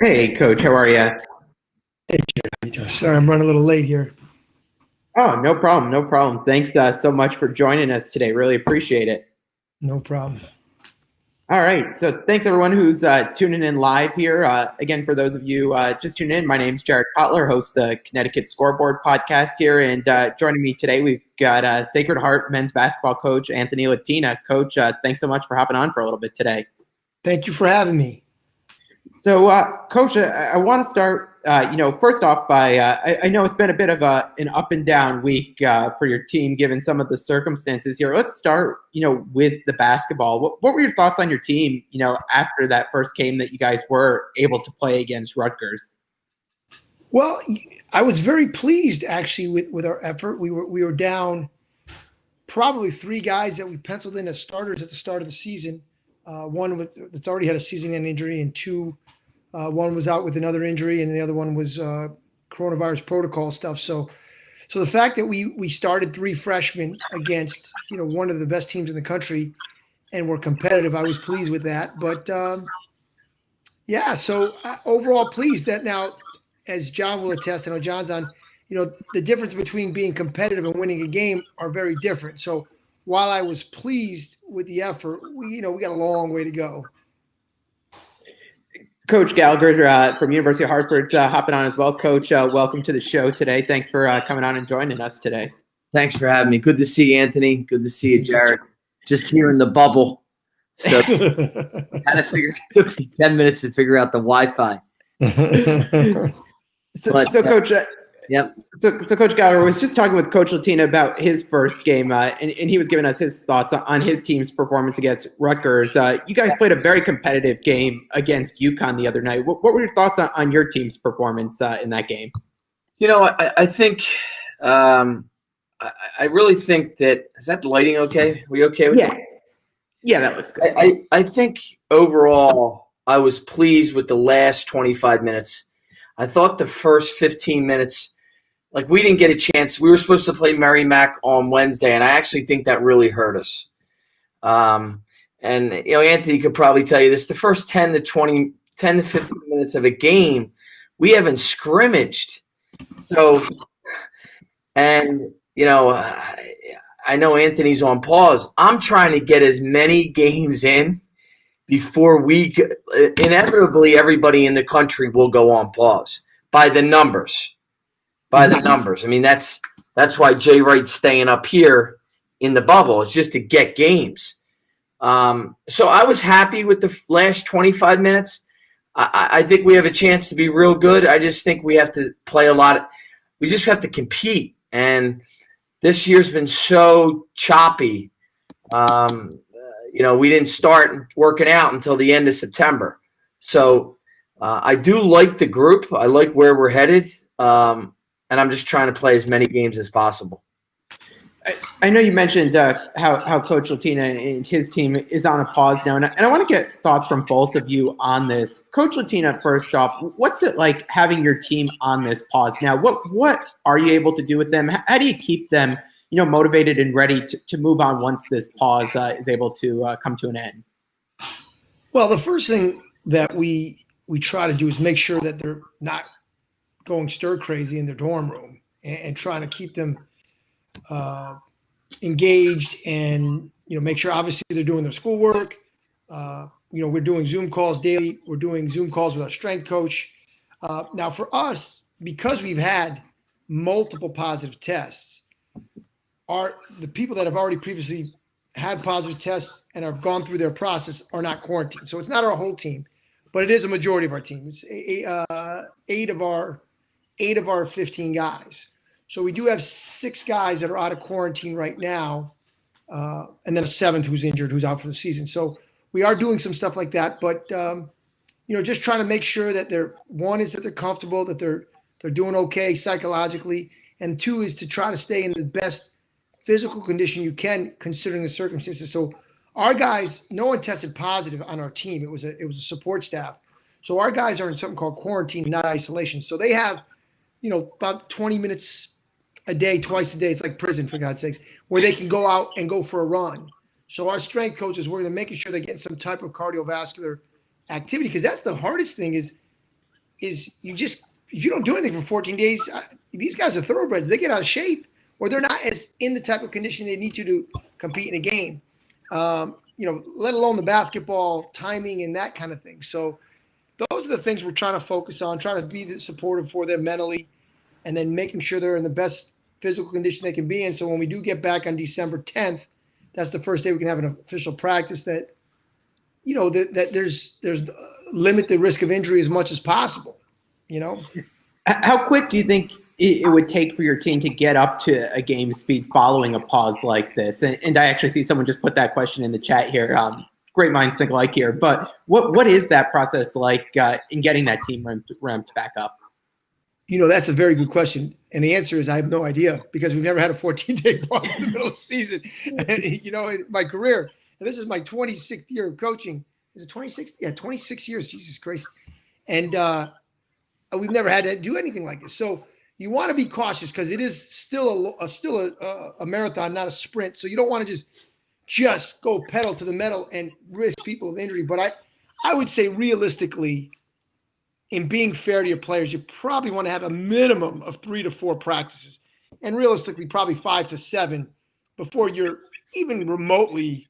Hey, Coach, how are you? Hey, Jared, how you doing? Sorry, I'm running a little late here. Oh, no problem, no problem. Thanks so much for joining us today. Really appreciate it. No problem. All right, so thanks everyone who's tuning in live here. Again, for those of you just tuning in, my name's Jared Kotler, host the Connecticut Scoreboard podcast here, and joining me today we've got Sacred Heart men's basketball coach Anthony Latina. Coach, thanks so much for hopping on for a little bit today. Thank you for having me. So, Coach, I want to start, first off by I know it's been a bit of an up and down week for your team given some of the circumstances here. Let's start, with the basketball. What were your thoughts on your team, after that first game that you guys were able to play against Rutgers? Well, I was very pleased actually with our effort. We were down probably three guys that we penciled in as starters at the start of the season. One that's already had a season-end injury, and one was out with another injury, and the other one was coronavirus protocol stuff. So the fact that we started three freshmen against one of the best teams in the country and were competitive, I was pleased with that. But yeah, so overall pleased that now, as John will attest, I know John's on. The difference between being competitive and winning a game are very different. So while I was pleased with the effort, we got a long way to go. Coach Gallagher from University of Hartford hopping on as well. Coach, welcome to the show today. Thanks for coming on and joining us today. Thanks for having me. Good to see you, Anthony. Good to see you, Jared. Just here in the bubble. So it took me 10 minutes to figure out the Wi-Fi. Coach, yep. So Coach Gallagher was just talking with Coach Latina about his first game, and he was giving us his thoughts on his team's performance against Rutgers. You guys played a very competitive game against UConn the other night. What were your thoughts on your team's performance in that game? I think I really think that – is that lighting okay? Are we okay with that? Yeah, that looks good. I think overall I was pleased with the last 25 minutes. I thought the first 15 minutes, like we didn't get a chance. We were supposed to play Merrimack on Wednesday, and I actually think that really hurt us. And Anthony could probably tell you this: the first 10 to 15 minutes of a game, we haven't scrimmaged. So, and I know Anthony's on pause. I'm trying to get as many games in before inevitably everybody in the country will go on pause by the numbers. I mean, that's why Jay Wright's staying up here in the bubble. It's just to get games. So I was happy with the last 25 minutes. I think we have a chance to be real good. I just think we have to play a lot. We just have to compete. And this year's been so choppy. We didn't start working out until the end of September. So I do like the group. I like where we're headed. And I'm just trying to play as many games as possible. I know you mentioned how Coach Latina and his team is on a pause now. And I want to get thoughts from both of you on this. Coach Latina, first off, what's it like having your team on this pause now? What are you able to do with them? How do you keep them motivated and ready to move on once this pause is able to come to an end? Well, the first thing that we try to do is make sure that they're not going stir crazy in their dorm room and trying to keep them engaged and, make sure obviously they're doing their schoolwork. We're doing Zoom calls daily. We're doing Zoom calls with our strength coach. Now for us, because we've had multiple positive tests, the people that have already previously had positive tests and have gone through their process are not quarantined. So it's not our whole team, but it is a majority of our team. It's eight of our 15 guys. So we do have 6 guys that are out of quarantine right now, and then a 7th who's injured, who's out for the season. So we are doing some stuff like that, but just trying to make sure that they're comfortable, that they're doing okay psychologically, and 2 is to try to stay in the best physical condition you can considering the circumstances. So our guys, no one tested positive on our team. It was a support staff. So our guys are in something called quarantine, not isolation. So they have, about 20 minutes a day, twice a day. It's like prison, for God's sakes, where they can go out and go for a run. So our strength coaches, we're making sure they're getting some type of cardiovascular activity, because that's the hardest thing is is if you don't do anything for 14 days, these guys are thoroughbreds. They get out of shape, or they're not as in the type of condition they need to compete in a game. Let alone the basketball timing and that kind of thing. So those are the things we're trying to focus on, trying to be supportive for them mentally, and then making sure they're in the best physical condition they can be in. So when we do get back on December 10th, that's the first day we can have an official practice that there's limit the risk of injury as much as possible. How quick do you think it would take for your team to get up to a game speed following a pause like this? And I actually see someone just put that question in the chat here. Great minds think alike here. But what is that process like in getting that team ramped back up? That's a very good question. And the answer is I have no idea, because we've never had a 14-day pause in the middle of the season. In my career, and this is my 26th year of coaching. Is it 26? Yeah, 26 years. Jesus Christ. And we've never had to do anything like this. So you want to be cautious, because it is still a marathon, not a sprint. So you don't want to just go pedal to the metal and risk people of injury. But I would say realistically, in being fair to your players, you probably want to have a minimum of 3 to 4 practices, and realistically probably 5 to 7 before you're even remotely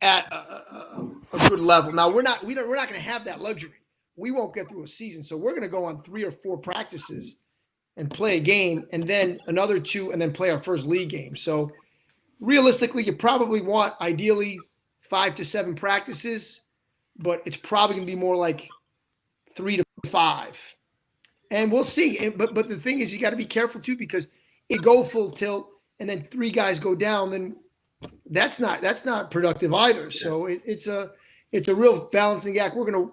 at a good level. Now we're not going to have that luxury. We won't get through a season, so we're going to go on 3 or 4 practices and play a game, and then another 2, and then play our first league game. So realistically, you probably want ideally 5 to 7 practices, but it's probably going to be more like 3 to 5, and we'll see. But the thing is, you got to be careful too, because it go full tilt and then 3 guys go down, then that's not productive either. So it's a real balancing act. We're going to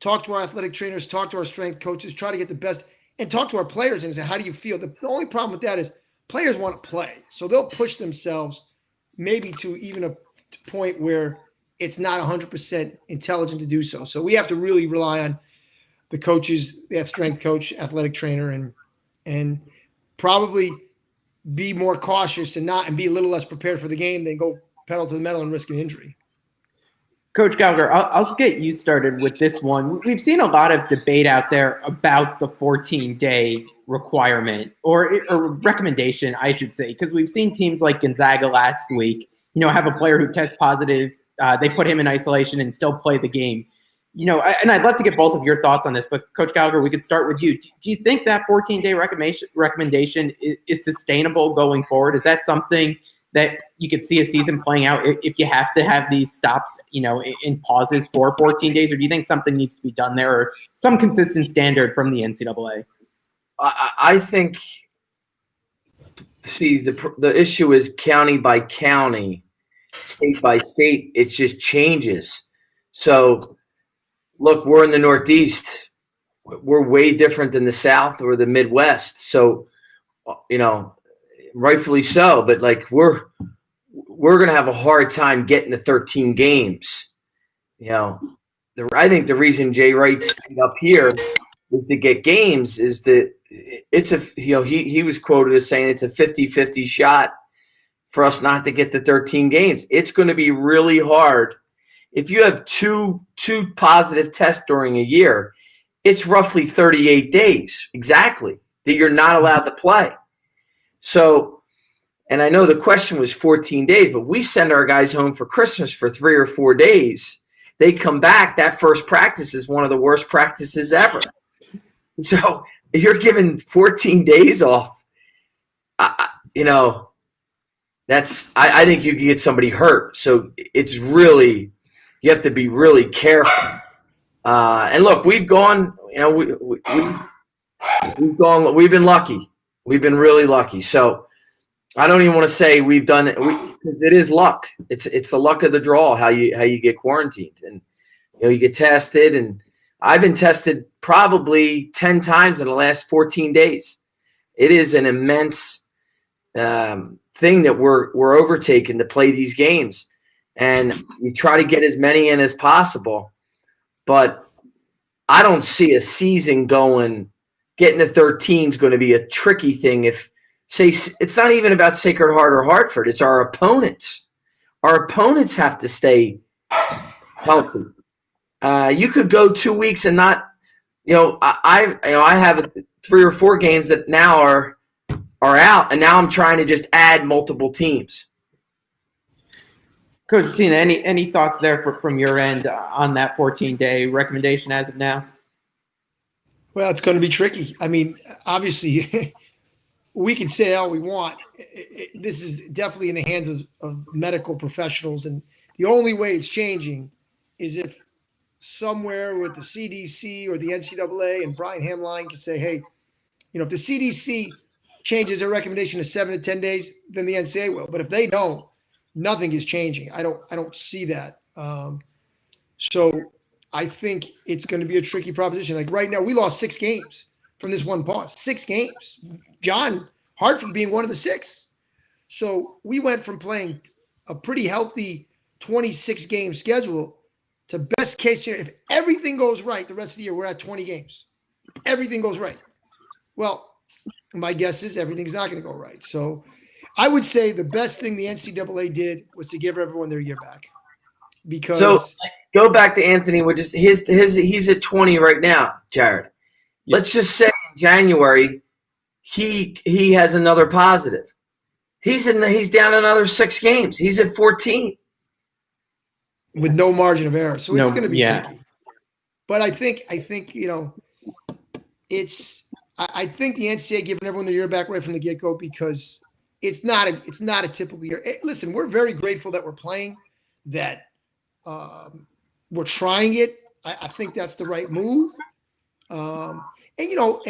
talk to our athletic trainers, talk to our strength coaches, try to get the best, and talk to our players and say, how do you feel? The only problem with that is players want to play, so they'll push themselves maybe to even a point where it's not 100% intelligent to do so. So we have to really rely on the coaches, the strength coach, athletic trainer, and probably be more cautious and be a little less prepared for the game than go pedal to the metal and risk an injury. Coach Gallagher, I'll get you started with this one. We've seen a lot of debate out there about the 14-day requirement or recommendation, I should say, because we've seen teams like Gonzaga last week, have a player who tests positive. They put him in isolation and still play the game. And I'd love to get both of your thoughts on this, but Coach Gallagher, we could start with you. Do you think that 14-day recommendation is sustainable going forward? Is that something that you could see a season playing out if you have to have these stops, in pauses for 14 days, or do you think something needs to be done there, or some consistent standard from the NCAA? I think, the issue is county by county, state by state, it just changes. So, look, we're in the Northeast. We're way different than the South or the Midwest. So, rightfully so. But we're going to have a hard time getting to 13 games. I think the reason Jay Wright stayed up here is to get games. Is that it's he was quoted as saying it's a 50-50 shot for us not to get to 13 games. It's going to be really hard. If you have two positive tests during a year, it's roughly 38 days exactly that you're not allowed to play. So, and I know the question was 14 days, but we send our guys home for Christmas for 3 or 4 days. They come back. That first practice is one of the worst practices ever. So you're given 14 days off. I think you can get somebody hurt. So it's really, you have to be really careful. And look, we've gone, we've been lucky. We've been really lucky. So I don't even want to say we've done it, because it is luck. It's the luck of the draw, how you get quarantined, and you get tested. And I've been tested probably 10 times in the last 14 days. It is an immense thing that we're overtaking to play these games, and you try to get as many in as possible. But I don't see a season getting to 13 is going to be a tricky thing. It's not even about Sacred Heart or Hartford. It's our opponents. Our opponents have to stay healthy. You could go 2 weeks and not I have 3 or 4 games that now are out, and now I'm trying to just add multiple teams. Coach Latina, any thoughts there from your end on that 14-day recommendation as of now? Well, it's going to be tricky. I mean, obviously, we can say all we want. This is definitely in the hands of medical professionals, and the only way it's changing is if somewhere with the CDC or the NCAA and Brian Hamline can say, hey, if the CDC changes their recommendation to 7 to 10 days, then the NCAA will. But if they don't, nothing is changing. I don't see that. So I think it's going to be a tricky proposition. Like right now, we lost 6 games from this one pause. 6 games. John, Hartford being one of the 6. So we went from playing a pretty healthy 26-game schedule to best case scenario. If everything goes right the rest of the year, we're at 20 games. Everything goes right. Well, my guess is everything's not going to go right. So I would say the best thing the NCAA did was to give everyone their year back. Because so go back to Anthony with just he's at 20 right now, Jared. Yeah. Let's just say in January he has another positive. He's down another 6 games. He's at 14. With no margin of error. So it's going to be yeah. tricky. But I think I think the NCAA giving everyone their year back right from the get-go because it's not a typical year. Listen, we're very grateful that we're playing, that we're trying it. I think that's the right move. And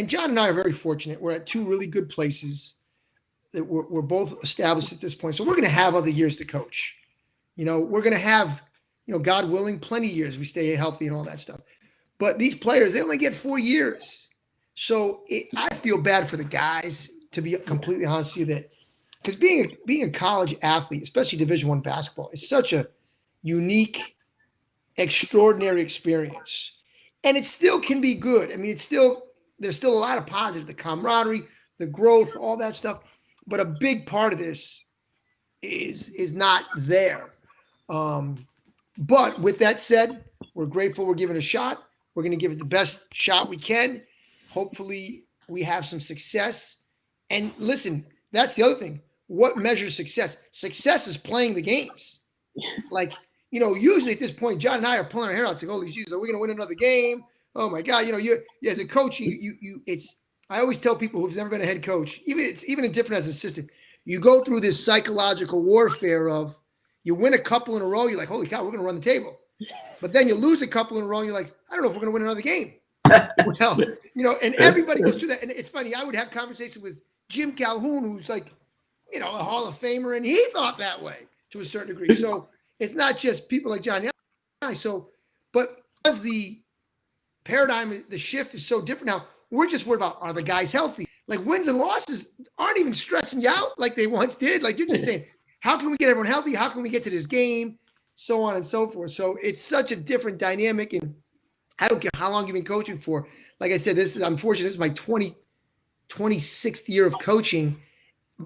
John and I are very fortunate. We're at 2 really good places that we're both established at this point. So we're going to have other years to coach. We're going to have, God willing, plenty of years. We stay healthy and all that stuff. But these players, they only get 4 years. So I feel bad for the guys, to be completely honest with you, that because being a college athlete, especially Division I basketball, is such a unique, extraordinary experience. And it still can be good. I mean, there's still a lot of positive, the camaraderie, the growth, all that stuff. But a big part of this is not there. But with that said, we're grateful we're giving it a shot. We're going to give it the best shot we can. Hopefully we have some success. And listen, that's the other thing. What measures success? Success is playing the games. Like, usually at this point, John and I are pulling our hair out saying, holy jeez, are we going to win another game? Oh my God. You as a coach, I always tell people who've never been a head coach, even different as an assistant, you go through this psychological warfare of you win a couple in a row, you're like, holy cow, we're going to run the table. But then you lose a couple in a row, and you're like, I don't know if we're going to win another game. Well, and everybody goes through that. And it's funny, I would have conversations with Jim Calhoun, who's like, a Hall of Famer, and he thought that way to a certain degree. So it's not just people like John. But as the paradigm, the shift is so different now, we're just worried about, are the guys healthy? Like wins and losses aren't even stressing you out like they once did. Like you're just saying, how can we get everyone healthy? How can we get to this game? So on and so forth. So it's such a different dynamic. And I don't care how long you've been coaching for. Like I said, unfortunately, this is my 26th year of coaching.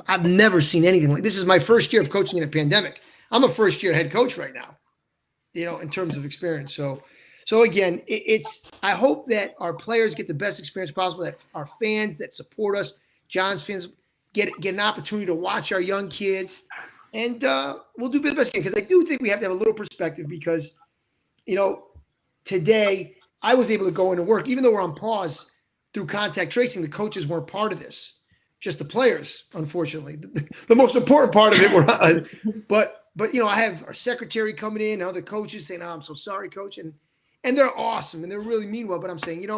I've never seen anything like this. Is my first year of coaching in a pandemic. I'm a first-year head coach right now, in terms of experience. So again, I hope that our players get the best experience possible, that our fans that support us, John's fans, get an opportunity to watch our young kids. And we'll do the best we can, because I do think we have to have a little perspective because, today I was able to go into work, even though we're on pause through contact tracing, the coaches weren't part of this. Just the players, unfortunately. The most important part of it were, but I have our secretary coming in, other coaches saying, "Oh, I'm so sorry, coach," and they're awesome and they're really mean well. But I'm saying,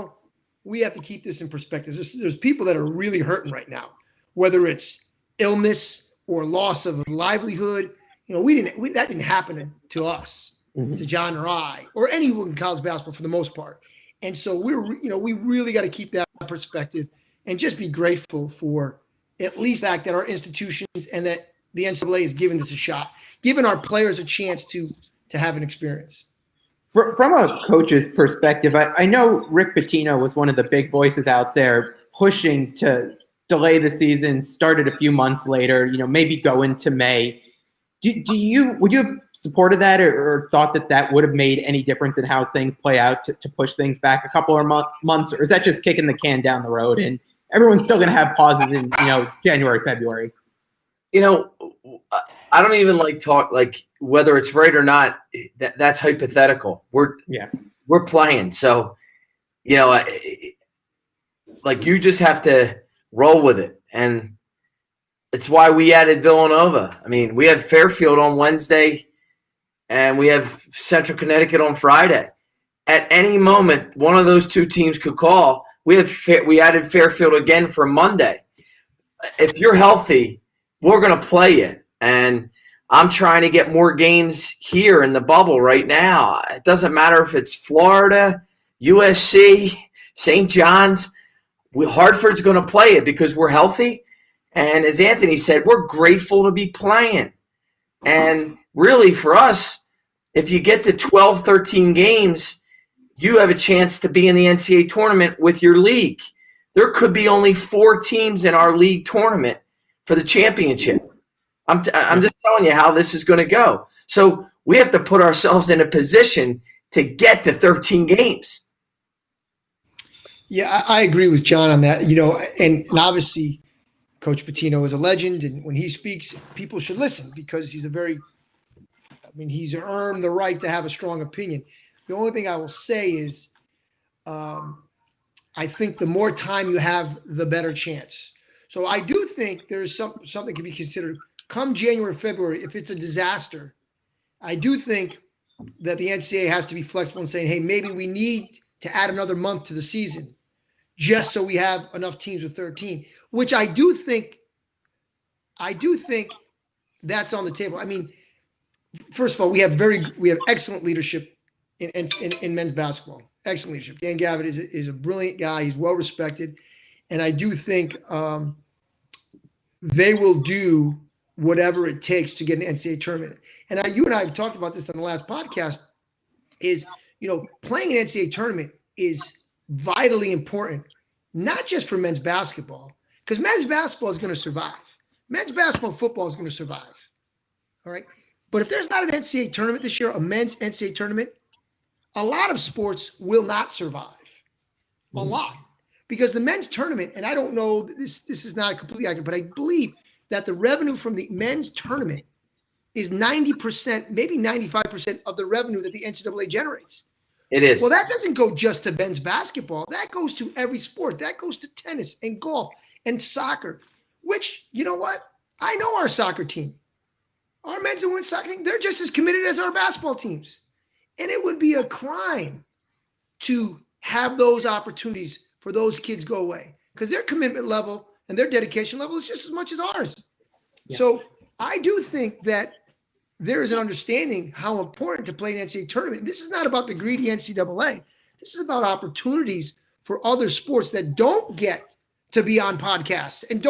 we have to keep this in perspective. There's people that are really hurting right now, whether it's illness or loss of livelihood. That didn't happen to us, to John or I, or anyone in college basketball for the most part. And so we really got to keep that perspective and just be grateful for at least the fact that our institutions and that the NCAA is giving this a shot, giving our players a chance to have an experience. From a coach's perspective, I know Rick Pitino was one of the big voices out there pushing to delay the season, started a few months later, maybe go into May. Would you have supported that or thought that would have made any difference in how things play out to push things back a couple of months, or is that just kicking the can down the road and everyone's still going to have pauses in January, February? I don't even talk whether it's right or not. That's hypothetical. We're playing, so you just have to roll with it, and it's why we added Villanova. I mean, we have Fairfield on Wednesday, and we have Central Connecticut on Friday. At any moment, one of those two teams could call. We added Fairfield again for Monday. If you're healthy, we're going to play you. And I'm trying to get more games here in the bubble right now. It doesn't matter if it's Florida, USC, St. John's. Hartford's going to play it because we're healthy. And as Anthony said, we're grateful to be playing. And really for us, if you get to 12, 13 games, you have a chance to be in the NCAA tournament with your league. There could be only 4 teams in our league tournament for the championship. I'm just telling you how this is going to go. So we have to put ourselves in a position to get to 13 games. Yeah, I agree with John on that. And obviously Coach Pitino is a legend, and when he speaks, people should listen because he's he's earned the right to have a strong opinion. The only thing I will say is I think the more time you have, the better chance. So I do think there's something can be considered come January, February. If it's a disaster, I do think that the NCAA has to be flexible and saying, hey, maybe we need to add another month to the season just so we have enough teams with 13, which I do think that's on the table. I mean, first of all, we have excellent leadership in men's basketball. Excellent leadership. Dan Gallagher is a brilliant guy. He's well respected. And I do think they will do whatever it takes to get an NCAA tournament. And you and I have talked about this on the last podcast is, playing an NCAA tournament is vitally important, not just for men's basketball, because men's basketball is going to survive. Men's basketball and football is going to survive. All right. But if there's not an NCAA tournament this year, a men's NCAA tournament, a lot of sports will not survive. A lot. Because the men's tournament, and I don't know, this is not completely accurate, but I believe that the revenue from the men's tournament is 90%, maybe 95% of the revenue that the NCAA generates. It is. Well, that doesn't go just to men's basketball. That goes to every sport. That goes to tennis and golf and soccer, which, you know what? I know our soccer team. Our men's and women's soccer team, they're just as committed as our basketball teams. And it would be a crime to have those opportunities for those kids go away because their commitment level and their dedication level is just as much as ours. Yeah. So I do think that there is an understanding how important to play an NCAA tournament. This is not about the greedy NCAA. This is about opportunities for other sports that don't get to be on podcasts and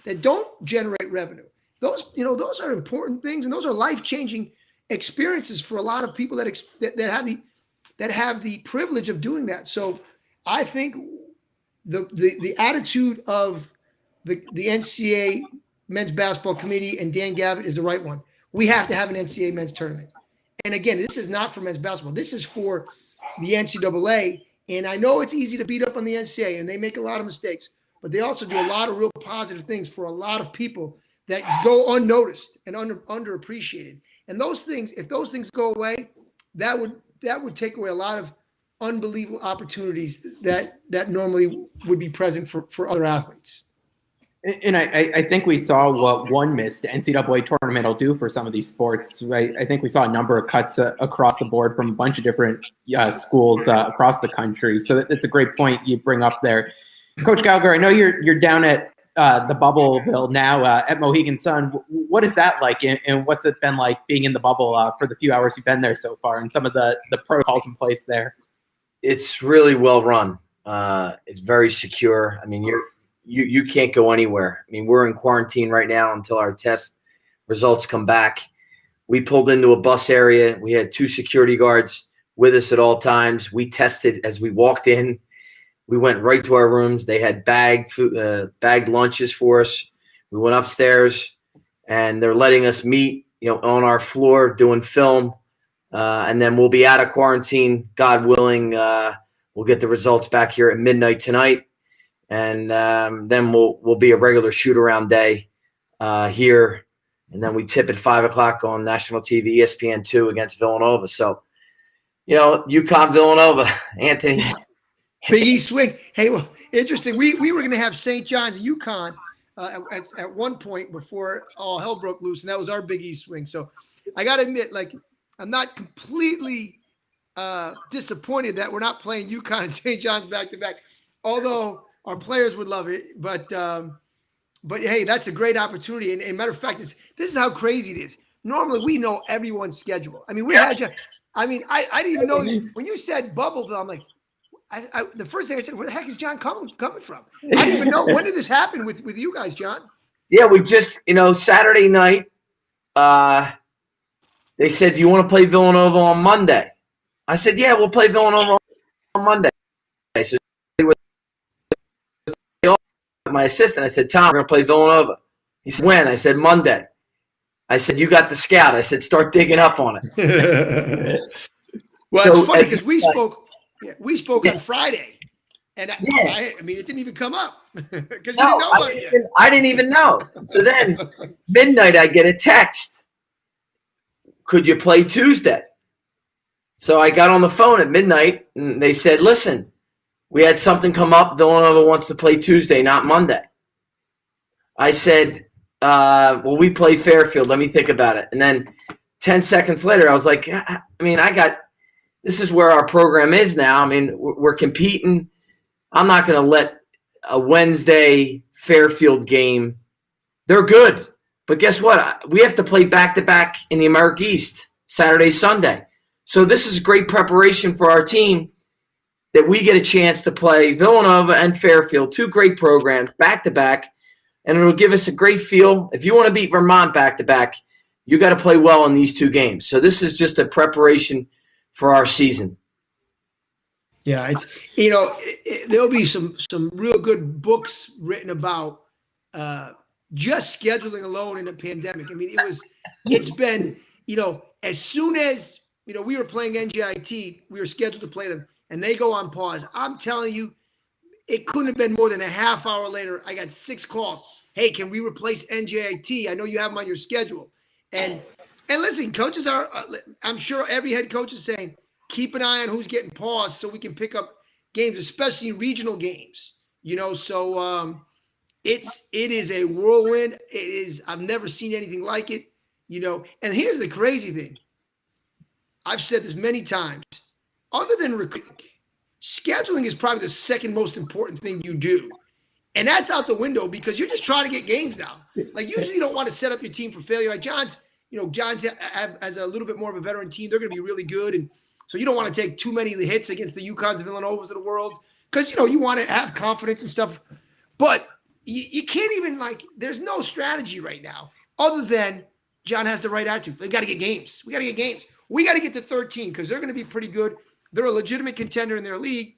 that don't generate revenue. Those are important things, and those are life-changing experiences for a lot of people that have the privilege of doing that. So I think the attitude of the NCAA men's basketball committee and Dan Gallagher is the right one. We have to have an NCAA men's tournament. And again, this is not for men's basketball. This is for the NCAA. And I know it's easy to beat up on the NCAA, and they make a lot of mistakes, but they also do a lot of real positive things for a lot of people that go unnoticed and underappreciated. And those things, if those things go away, that would take away a lot of unbelievable opportunities that normally would be present for other athletes. And I think we saw what one missed NCAA tournament will do for some of these sports, right? I think we saw a number of cuts across the board from a bunch of different schools across the country. So that's a great point you bring up there. Coach Gallagher, I know you're down at the Bubbleville now at Mohegan Sun. What is that like, and what's it been like being in the bubble for the few hours you've been there so far, and some of the protocols in place there? It's really well run. It's very secure. I mean, you can't go anywhere. I mean, we're in quarantine right now until our test results come back. We pulled into a bus area. We had 2 security guards with us at all times. We tested as we walked in. We went right to our rooms. They had bagged lunches for us. We went upstairs, and they're letting us meet on our floor doing film. And then we'll be out of quarantine, God willing. We'll get the results back here at midnight tonight. And then we'll be a regular shoot-around day here. And then we tip at 5 o'clock on national TV, ESPN2 against Villanova. So, UConn, Villanova, Anthony. Big East swing. Hey, well, interesting. We were going to have St. John's and UConn at one point before all hell broke loose, and that was our Big East swing. So I got to admit, I'm not completely disappointed that we're not playing UConn and St. John's back-to-back, although our players would love it. But hey, that's a great opportunity. And matter of fact, this is how crazy it is. Normally, we know everyone's schedule. I mean, I didn't even know when you said Bubbleville. I'm like, the first thing I said, where the heck is John coming from? I didn't even know. When did this happen with you guys, John? Yeah, we just, Saturday night, they said, do you want to play Villanova on Monday? I said, yeah, we'll play Villanova on Monday. So my assistant, I said, Tom, we're going to play Villanova. He said, when? I said, Monday. I said, you got the scout. I said, start digging up on it. Well, it's funny because we spoke on Friday, and I mean, it didn't even come up because you didn't know about it yet. I didn't even know. So then midnight, I get a text. Could you play Tuesday? So I got on the phone at midnight, and they said, listen, we had something come up. Villanova wants to play Tuesday, not Monday. I said, well, we play Fairfield. Let me think about it. And then 10 seconds later, I was like, I mean, this is where our program is now. I mean, we're competing. I'm not going to let a Wednesday Fairfield game. They're good. But guess what? We have to play back-to-back in the America East, Saturday, Sunday. So this is great preparation for our team that we get a chance to play Villanova and Fairfield, two great programs, back-to-back, and it'll give us a great feel. If you want to beat Vermont back-to-back, you got to play well in these two games. So this is just a preparation for our season. Yeah, it's there'll be some real good books written about just scheduling alone in a pandemic. I mean, it's been as soon as we were playing NJIT, we were scheduled to play them, and they go on pause. I'm telling you, it couldn't have been more than a half hour later. I got 6 calls. Hey, can we replace NJIT? I know you have them on your schedule. And listen, coaches are. I'm sure every head coach is saying, keep an eye on who's getting paused so we can pick up games, especially regional games. So it is a whirlwind. It is. I've never seen anything like it. And here's the crazy thing. I've said this many times. Other than recruiting, scheduling is probably the second most important thing you do. And that's out the window because you're just trying to get games now. Like, usually you don't want to set up your team for failure. Like John's has a little bit more of a veteran team. They're going to be really good. And so you don't want to take too many hits against the UConns and Villanovas of the world because, you want to have confidence and stuff. But you can't even, there's no strategy right now other than John has the right attitude. They've got to get games. We got to get games. We got to get to 13 because they're going to be pretty good. They're a legitimate contender in their league.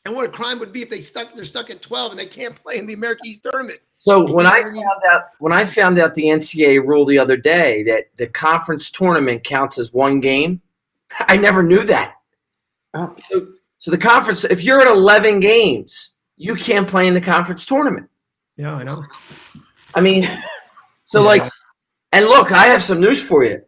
And what a crime would be if they're stuck at 12 and they can't play in the America East tournament. So when I found out the NCAA rule the other day that the conference tournament counts as one game, I never knew that. Oh. So the conference, if you're at 11 games, you can't play in the conference tournament. Yeah, I know. I mean, so and look, I have some news for you.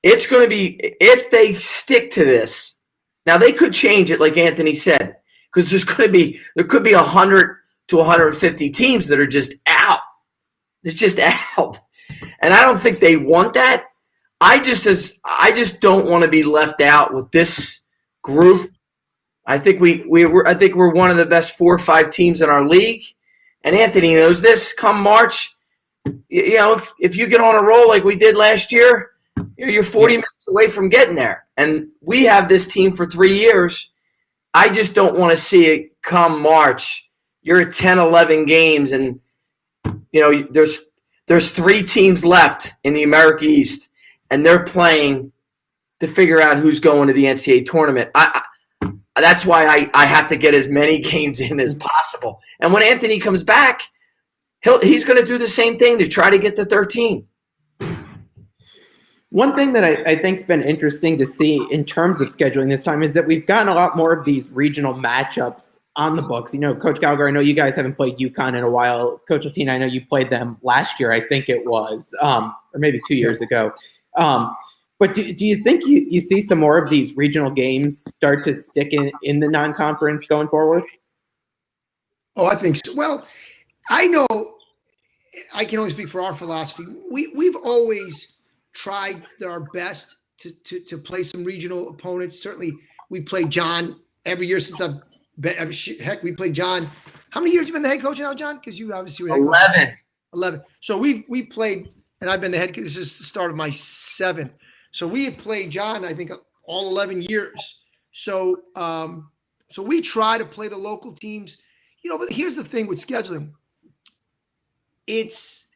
It's going to be, if they stick to this, now they could change it, like Anthony said, because there could be 100 to 150 teams that are just out. It's just out, and I don't think they want that. I just don't want to be left out with this group. I think we're one of the best 4 or 5 teams in our league, and Anthony knows this. Come March, if you get on a roll like we did last year, you're 40 minutes away from getting there. And we have this team for 3 years. I just don't want to see it come March. You're at 10, 11 games, and there's 3 teams left in the America East, and they're playing to figure out who's going to the NCAA tournament. That's why I have to get as many games in as possible. And when Anthony comes back, he's going to do the same thing to try to get to 13. One thing that I think's been interesting to see in terms of scheduling this time is that we've gotten a lot more of these regional matchups on the books. Coach Gallagher, I know you guys haven't played UConn in a while. Coach Latina, I know you played them last year, I think it was, or maybe 2 years ago. But do you think you see some more of these regional games start to stick in the non-conference going forward? Oh, I think so. Well, I know I can only speak for our philosophy. We've always tried our best to play some regional opponents. Certainly, we played John every year since I've been. Heck, we played John. How many years have you been the head coach now, John? Because you obviously were head coach. 11. 11. So we played, and I've been the head coach. This is the start of my 7th. So we have played John, I think, all 11 years. So so we try to play the local teams. But here's the thing with scheduling. It's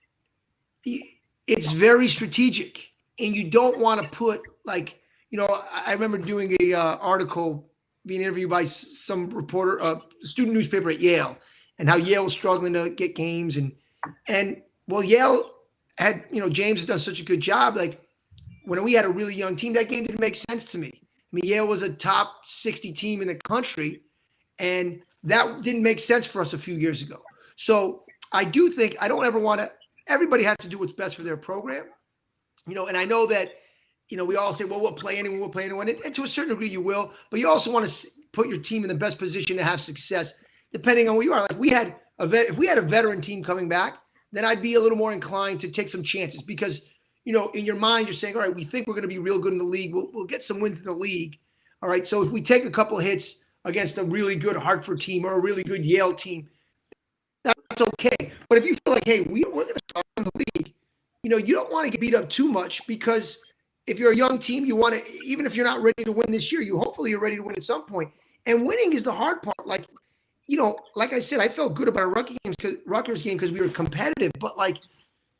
very strategic, and you don't want to put I remember doing a article, being interviewed by some reporter, student newspaper at Yale, and how Yale was struggling to get games, and Yale had James has done such a good job. Like when we had a really young team, that game didn't make sense to me. I mean, Yale was a top 60 team in the country, and that didn't make sense for us a few years ago. So I do think I don't ever want to. Everybody has to do what's best for their program, And I know that, we all say, well, we'll play anyone, and to a certain degree, you will. But you also want to put your team in the best position to have success, depending on where you are. Like if we had a veteran team coming back, then I'd be a little more inclined to take some chances because, in your mind, you're saying, all right, we think we're going to be real good in the league. We'll get some wins in the league. All right. So if we take a couple of hits against a really good Hartford team or a really good Yale team, that's okay. But if you feel like, hey, we're going to start in the league, you don't want to get beat up too much because if you're a young team, you want to, even if you're not ready to win this year, hopefully you're ready to win at some point. And winning is the hard part. Like, like I said, I felt good about our Rutgers game because we were competitive, but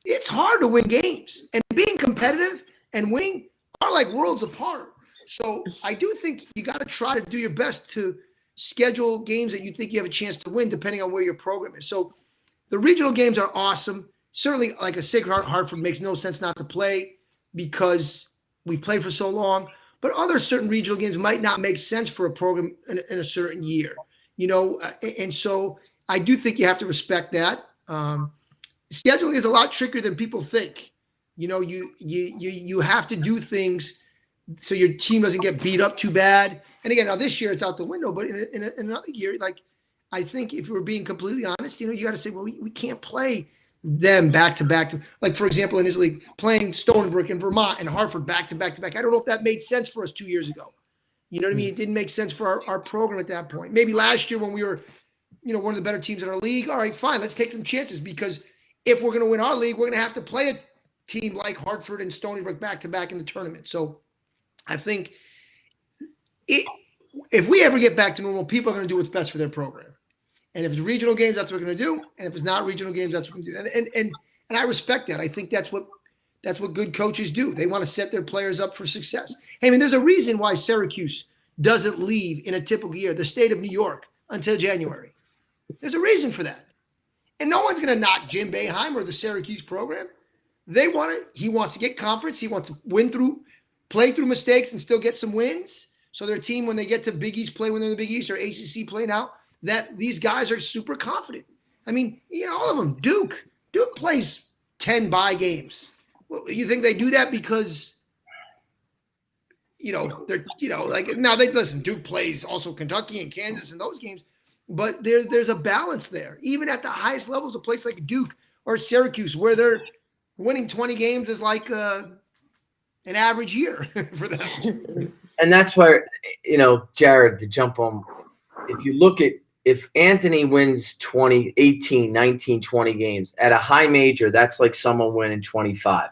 it's hard to win games, and being competitive and winning are like worlds apart. So I do think you got to try to do your best to schedule games that you think you have a chance to win, depending on where your program is. So the regional games are awesome. Certainly, like a Sacred Heart Hartford makes no sense not to play because we've played for so long. But other certain regional games might not make sense for a program in a certain year, And so I do think you have to respect that. Scheduling is a lot trickier than people think. You have to do things so your team doesn't get beat up too bad. And again, now this year it's out the window, but in another year, I think if we're being completely honest, you got to say, well, we can't play them back to back. Like, for example, in his league, playing Stony Brook and Vermont and Hartford back to back to back. I don't know if that made sense for us 2 years ago. You know what I mean? It didn't make sense for our program at that point. Maybe last year when we were, one of the better teams in our league, all right, fine, let's take some chances because if we're going to win our league, we're going to have to play a team like Hartford and Stony Brook back to back in the tournament. So I think if we ever get back to normal, people are going to do what's best for their program. And if it's regional games, that's what we're going to do. And if it's not regional games, that's what we're going to do. And I respect that. I think that's what good coaches do. They want to set their players up for success. Hey, I mean, there's a reason why Syracuse doesn't leave in a typical year, the state of New York, until January. There's a reason for that. And no one's going to knock Jim Boeheim or the Syracuse program. He wants to get conference. He wants to play through mistakes and still get some wins. So their team, when they get to Big East play, when they're in the Big East or ACC play now, that these guys are super confident. I mean, all of them. Duke plays 10 bye games. Well, you think they do that because, they're, now they listen, Duke plays also Kentucky and Kansas in those games, but there's a balance there. Even at the highest levels, a place like Duke or Syracuse, where they're winning 20 games is like an average year for them. And that's where, Jared, to jump on, if Anthony wins 18, 19, 20 games at a high major, that's like someone winning 25.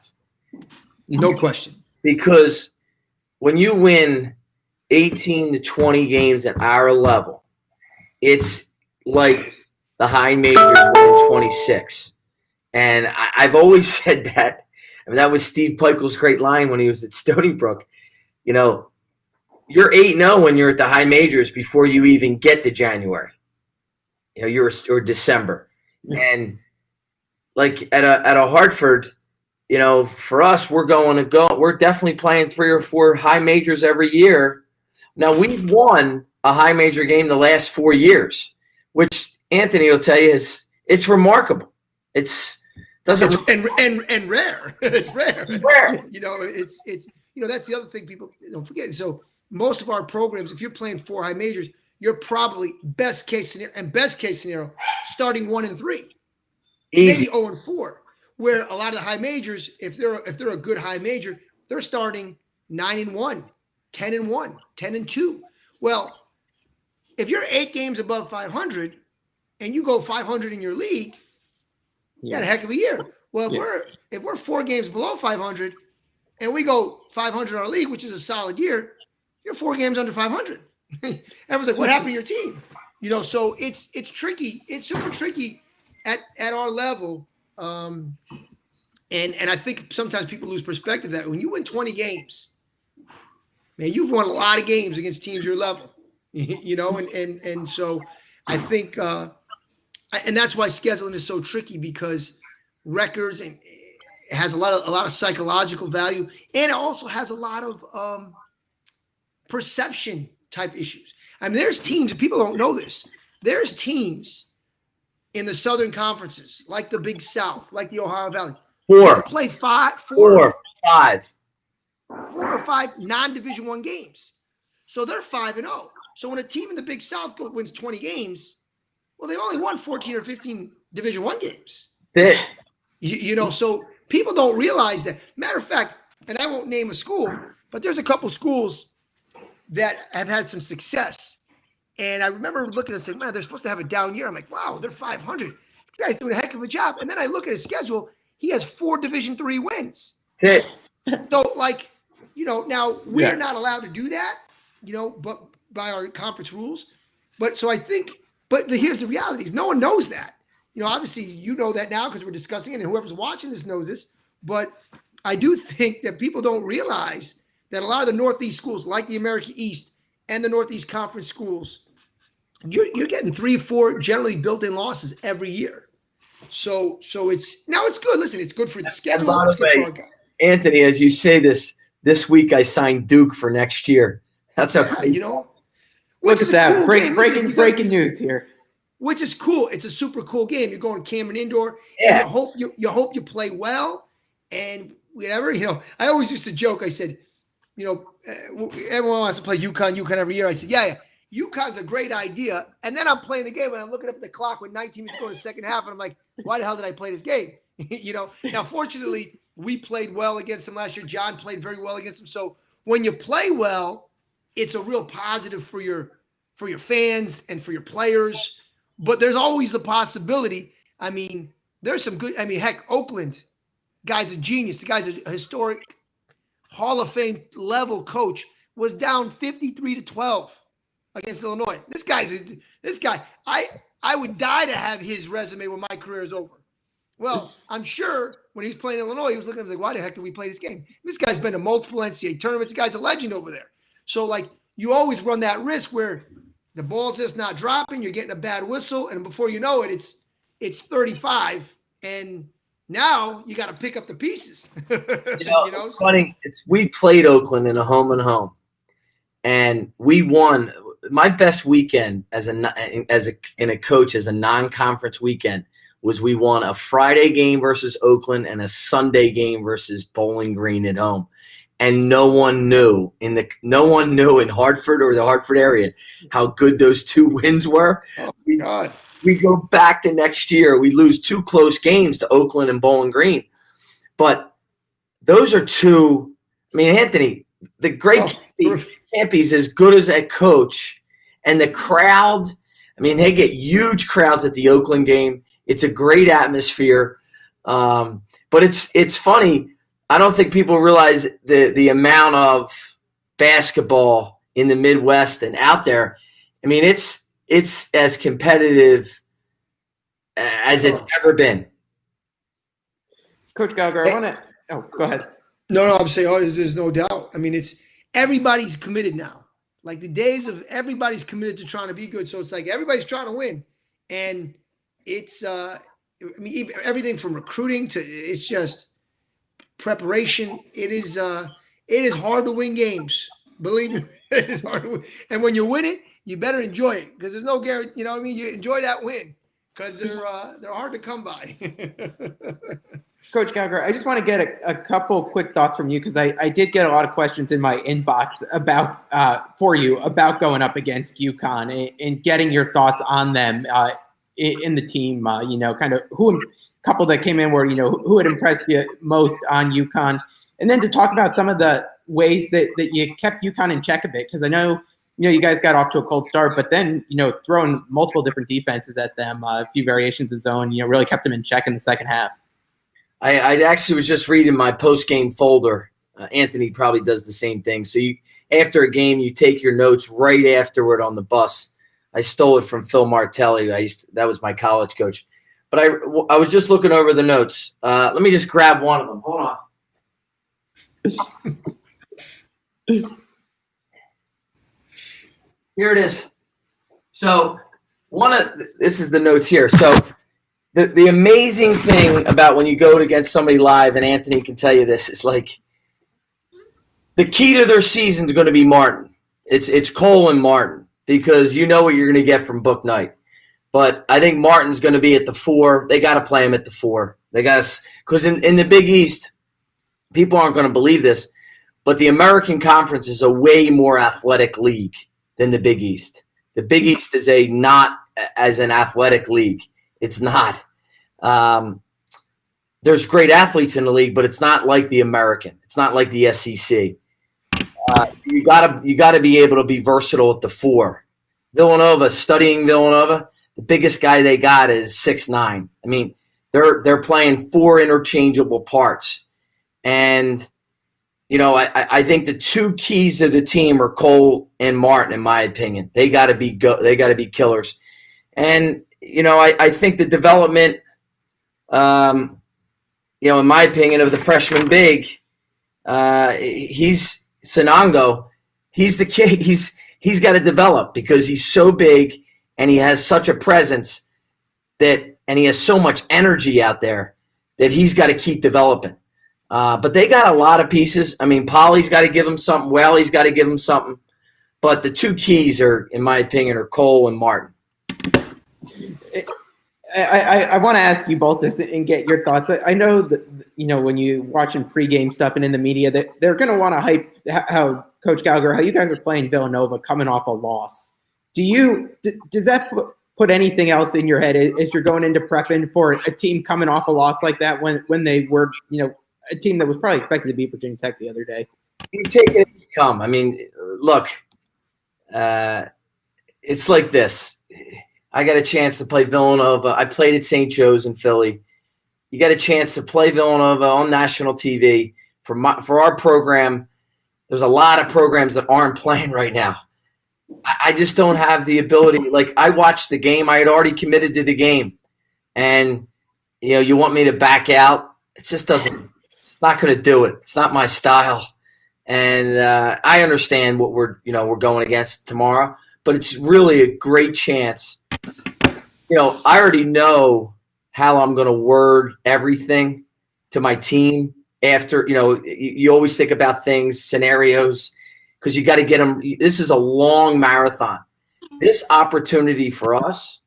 No question. Because when you win 18 to 20 games at our level, it's like the high majors winning 26. And I've always said that. I mean, that was Steve Peichel's great line when he was at Stony Brook. You're 8-0 when you're at the high majors before you even get to January. Or December. And like at a Hartford, for us, we're definitely playing 3 or 4 high majors every year. Now, we've won a high major game the last 4 years, which Anthony will tell you it's remarkable. And rare. It's rare. Rare. It's that's the other thing people don't forget. So most of our programs, if you're playing 4 high majors, you're probably best case scenario starting 1 and 3, Easy. maybe 0 and 4. Where a lot of the high majors, if they're a good high major, they're starting 9 and 1, 10 and 1, 10 and 2. Well, if you're 8 games above 500 and you go 500 in your league, you got a heck of a year. Well, if we're 4 games below 500 and we go 500 in our league, which is a solid year, you're 4 games under 500. Everyone's like, what happened to your team? So it's tricky. It's super tricky at our level. And I think sometimes people lose perspective that when you win 20 games, man, you've won a lot of games against teams your level, and so I think, and that's why scheduling is so tricky, because records and it has a lot of psychological value, and it also has a lot of perception type issues. I mean, there's teams, and people don't know this. There's teams in the Southern conferences, like the Big South, like the Ohio Valley. 4. Play 4 or 5 non-Division I games. So they're 5-0. So when a team in the Big South wins 20 games, well, they've only won 14 or 15 Division I games. That's it. So people don't realize that. Matter of fact, and I won't name a school, but there's a couple schools that have had some success. And I remember looking and saying, man, they're supposed to have a down year. I'm like, wow, they're 500. This guy's doing a heck of a job. And then I look at his schedule. He has 4 Division III wins. That's it. So, now we're not allowed to do that, but by our conference rules. But so I think, here's the reality is no one knows that. Obviously you know that now because we're discussing it, and whoever's watching this knows this. But I do think that people don't realize that a lot of the Northeast schools, like the America East and the Northeast Conference schools, you're getting 3 or 4 generally built-in losses every year. So it's good. Listen, it's good for the schedule. By the way, Anthony, as you say this week I signed Duke for next year. That's okay. Look at that. Cool breaking news here. Which is cool. It's a super cool game. You're going to Cameron Indoor. Yeah. And you hope you play well and whatever. I always used to joke. I said, everyone wants to play UConn every year. I said, yeah. UConn's a great idea. And then I'm playing the game and I'm looking up at the clock when 19 minutes go to the second half. And I'm like, why the hell did I play this game? Now, fortunately, we played well against them last year. John played very well against them. So when you play well, it's a real positive for your fans and for your players. But there's always the possibility. I mean, there's some good. I mean, heck, Oakland, guy's a genius. The guy's a historic Hall of Fame level coach, was down 53-12 against Illinois. This guy. I would die to have his resume when my career is over. Well, I'm sure when he was playing Illinois, he was looking at him like, why the heck did we play this game? This guy's been to multiple NCAA tournaments. The guy's a legend over there. So, you always run that risk where the ball's just not dropping. You're getting a bad whistle. And before you know it, it's 35. And now you got to pick up the pieces. It's funny. We played Oakland in a home and home. And we won. My best weekend as a coach as a non-conference weekend was we won a Friday game versus Oakland and a Sunday game versus Bowling Green at home. And no one knew in Hartford or the Hartford area how good those 2 wins were. Oh my God. We go back the next year. We lose 2 close games to Oakland and Bowling Green. But those are 2 – I mean, Anthony, the great Campy's as good as a coach. And the crowd – I mean, they get huge crowds at the Oakland game. It's a great atmosphere. But it's funny – I don't think people realize the amount of basketball in the Midwest and out there. I mean, it's as competitive as it's ever been. Coach Gallagher, I want to – oh, go ahead. No, I'm saying there's no doubt. I mean, it's everybody's committed now. Like the days of everybody's committed to trying to be good. So it's like everybody's trying to win. And it's everything from recruiting to it's just – preparation. It is hard to win games. Believe me, it is hard to win. And when you win it, you better enjoy it because there's no guarantee. You know what I mean? You enjoy that win because they're hard to come by. Coach Gallagher, I just want to get a couple quick thoughts from you because I did get a lot of questions in my inbox about for you about going up against UConn and getting your thoughts on them in the team. Kind of couple that came in where who had impressed you most on UConn, and then to talk about some of the ways that you kept UConn in check a bit because I know you guys got off to a cold start, but then throwing multiple different defenses at them, a few variations of zone, really kept them in check in the second half. I actually was just reading my post-game folder. Anthony probably does the same thing. So after a game, you take your notes right afterward on the bus. I stole it from Phil Martelli. That was my college coach. But I was just looking over the notes. Let me just grab one of them. Hold on. Here it is. So this is the notes here. So the amazing thing about when you go against somebody live, and Anthony can tell you this, is like the key to their season is going to be Martin. It's Cole and Martin because you know what you're going to get from Book Night. But I think Martin's going to be at the 4. They got to play him at the 4. They got to, because in the Big East, people aren't going to believe this, but the American Conference is a way more athletic league than the Big East. The Big East is not as an athletic league. It's not. There's great athletes in the league, but it's not like the American. It's not like the SEC. You gotta be able to be versatile at the 4. Studying Villanova, the biggest guy they got is 6'9". I mean, they're playing 4 interchangeable parts, and I think the 2 keys of the team are Cole and Martin, in my opinion. They got to be killers, and I think the development, in my opinion, of the freshman big, he's Sanango. He's the kid. He's got to develop because he's so big and he has such a presence and he has so much energy out there that he's got to keep developing. But they got a lot of pieces. I mean, Polly's got to give him something. Welly's got to give him something. But the 2 keys are, in my opinion, are Cole and Martin. I want to ask you both this and get your thoughts. I know that, when you watching pregame stuff and in the media, that they're going to want to hype how Coach Gallagher, how you guys are playing Villanova coming off a loss. Does that put anything else in your head as you're going into prepping for a team coming off a loss like that when they were, a team that was probably expected to beat Virginia Tech the other day? You take it as it come. I mean, look, it's like this. I got a chance to play Villanova. I played at St. Joe's in Philly. You got a chance to play Villanova on national TV. For our program, there's a lot of programs that aren't playing right now. I just don't have the ability. Like, I watched the game. I had already committed to the game. And, you want me to back out? It just doesn't – it's not going to do it. It's not my style. And I understand what we're going against tomorrow. But it's really a great chance. I already know how I'm going to word everything to my team after, you always think about things, scenarios, because you got to get them. This is a long marathon. This opportunity for us,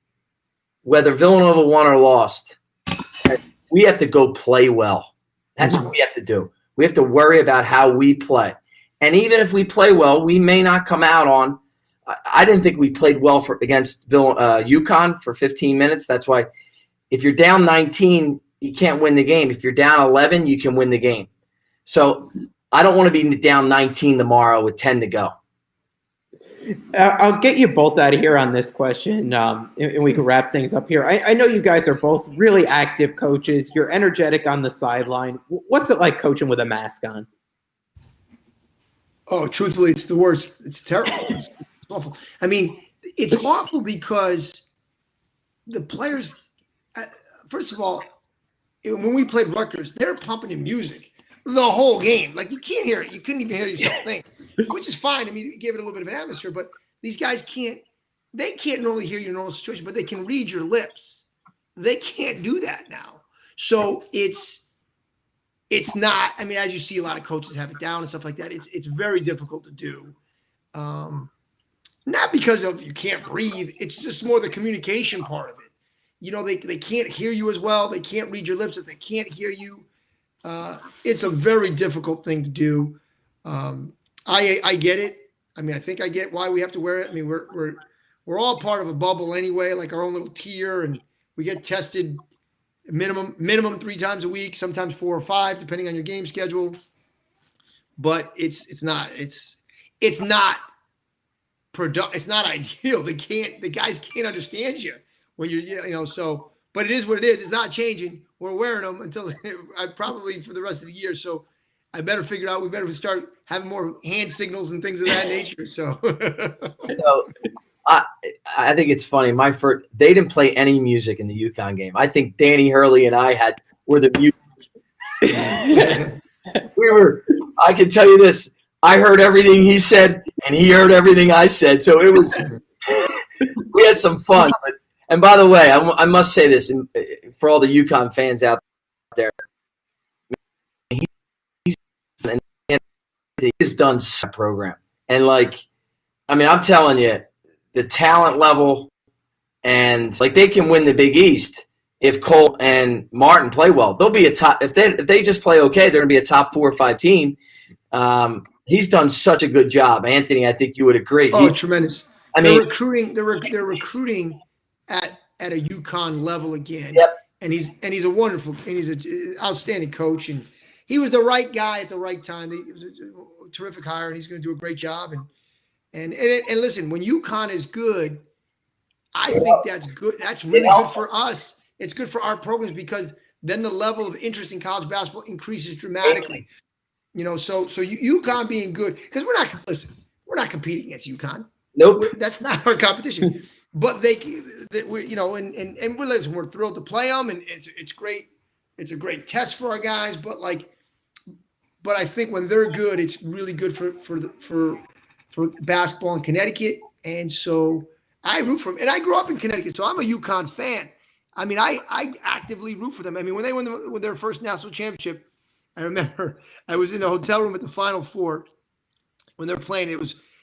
whether Villanova won or lost, we have to go play well. That's what we have to do. We have to worry about how we play. And even if we play well, we may not come out on – I didn't think we played well against UConn for 15 minutes. That's why if you're down 19, you can't win the game. If you're down 11, you can win the game. So I don't want to be down 19 tomorrow with 10 to go. I'll get you both out of here on this question, and we can wrap things up here. I know you guys are both really active coaches. You're energetic on the sideline. What's it like coaching with a mask on? Oh, truthfully, it's the worst. It's terrible. It's awful. I mean, it's awful because the players, first of all, when we played Rutgers, they were pumping in music the whole game. Like, you can't hear it. You couldn't even hear yourself think, which is fine. I mean, it gave it a little bit of an atmosphere, but these guys can't normally hear your normal situation, but they can read your lips. They can't do that now. So it's it's not. I mean, as you see, a lot of coaches have it down and stuff like that. It's very difficult to do. Not because of you can't breathe. It's just more the communication part of it. You know, they can't hear you as well. They can't read your lips if they can't hear you. It's a very difficult thing to do. I get it. I mean, I think I get why we have to wear it. I mean, we're all part of a bubble anyway, like our own little tier, and we get tested minimum 3 times a week, sometimes 4 or 5, depending on your game schedule. But it's not it's not ideal. The guys can't understand you when you're, so, but it is what it is. It's not changing. We're wearing them until probably for the rest of the year. So I better figure out, we better start having more hand signals and things of that nature. So, so I think it's funny. They didn't play any music in the UConn game. I think Danny Hurley and I were the music. I can tell you this. I heard everything he said, and he heard everything I said. So it was, we had some fun. And by the way, I must say this, and for all the UConn fans out there, he's done a program. And I'm telling you, the talent level, and they can win the Big East if Cole and Martin play well. They'll be a top. If they just play okay, they're going to be a top 4 or 5 team. He's done such a good job, Anthony. I think you would agree. Oh, tremendous! They're recruiting at a UConn level again. Yep. And he's a wonderful, and he's an outstanding coach, and he was the right guy at the right time. It was a terrific hire, and he's going to do a great job. And listen, when UConn is good, I think that's good. That's really good for us. It's good for our programs because then the level of interest in college basketball increases dramatically. So UConn being good, because we're not competing against UConn. Nope. That's not our competition. But we're thrilled to play them, and it's great. It's a great test for our guys. But I think when they're good, it's really good for basketball in Connecticut. And so I root for them. And I grew up in Connecticut, so I'm a UConn fan. I mean, I actively root for them. I mean, when they won their first national championship, I remember I was in the hotel room at the Final Four when they're playing.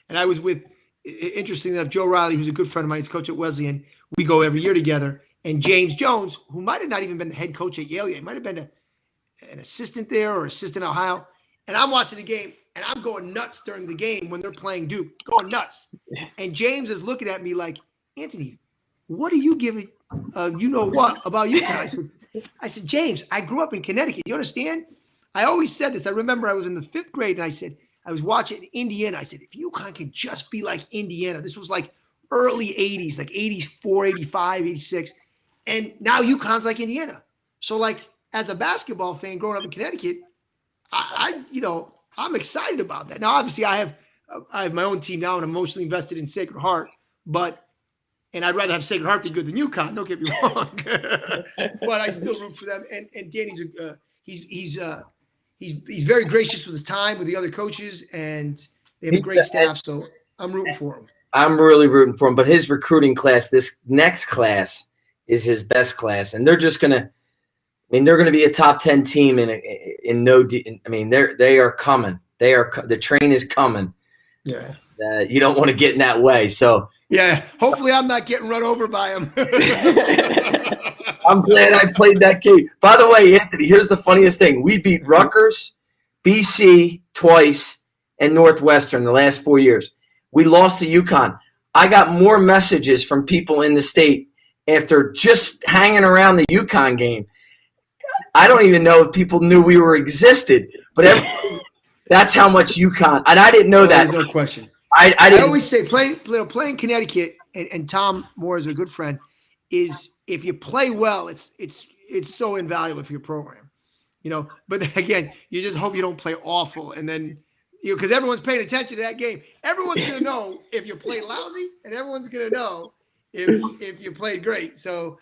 And I was with, interesting enough, Joe Riley, who's a good friend of mine. He's coach at Wesleyan. We go every year together. And James Jones, who might have not even been the head coach at Yale yet, he might have been an assistant there or assistant at Ohio. And I'm watching the game, and I'm going nuts during the game when they're playing Duke, going nuts. And James is looking at me like, Anthony, what are you giving what about UConn? I said, James, I grew up in Connecticut. You understand? I always said this. I remember I was in the 5th grade, and I said, I was watching Indiana. I said, if UConn could just be like Indiana, this was like early 80s, like 84, 85, 86. And now UConn's like Indiana. So as a basketball fan growing up in Connecticut, I'm excited about that. Now, obviously I have my own team now, and I'm mostly invested in Sacred Heart, and I'd rather have Sacred Heart be good than UConn. Don't get me wrong, but I still root for them. And Danny's he's very gracious with his time with the other coaches, and they have a great staff. So I'm rooting for him. I'm really rooting for him. But his recruiting class, this next class, is his best class, and they're just gonna. They're going to be a top 10 team they are coming. The train is coming. Yeah. You don't want to get in that way. So yeah, hopefully I'm not getting run over by him. I'm glad I played that game. By the way, Anthony, here's the funniest thing. We beat Rutgers, BC twice, and Northwestern the last 4 years. We lost to UConn. I got more messages from people in the state after just hanging around the UConn game. I don't even know if people knew we existed, but that's how much UConn. And I didn't know that. There's no question. I always say playing Connecticut, and Tom Moore is a good friend, is if you play well, it's so invaluable for your program. But again, you just hope you don't play awful, and then because everyone's paying attention to that game. Everyone's going to know if you play lousy, and everyone's going to know if you played great. So.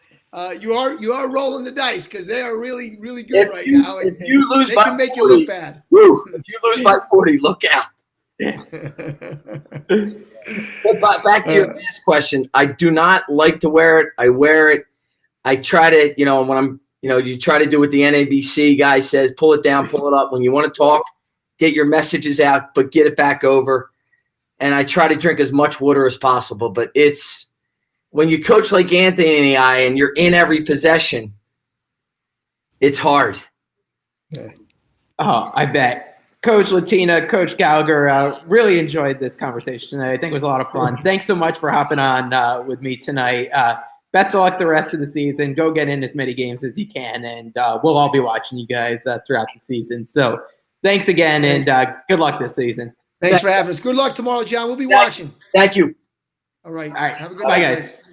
You are rolling the dice because they are really, really good right now. If you lose they by can make 40, you look bad. Woo, if you lose by 40, look out. But back to your last question. I do not like to wear it. I wear it. I try to, when I'm You try to do what the NABC guy says, pull it down, pull it up. When you want to talk, get your messages out, but get it back over. And I try to drink as much water as possible. But it's when you coach like Anthony and I, and you're in every possession, it's hard. Yeah. Oh, I bet. Coach Latina, Coach Gallagher, really enjoyed this conversation tonight. I think it was a lot of fun. Thanks so much for hopping on with me tonight. Best of luck the rest of the season. Go get in as many games as you can, and we'll all be watching you guys throughout the season. So thanks again, and good luck this season. Thanks for having us. Good luck tomorrow, John. We'll be watching. Thank you. All right. All right. Have a good Bye, night, guys. guys.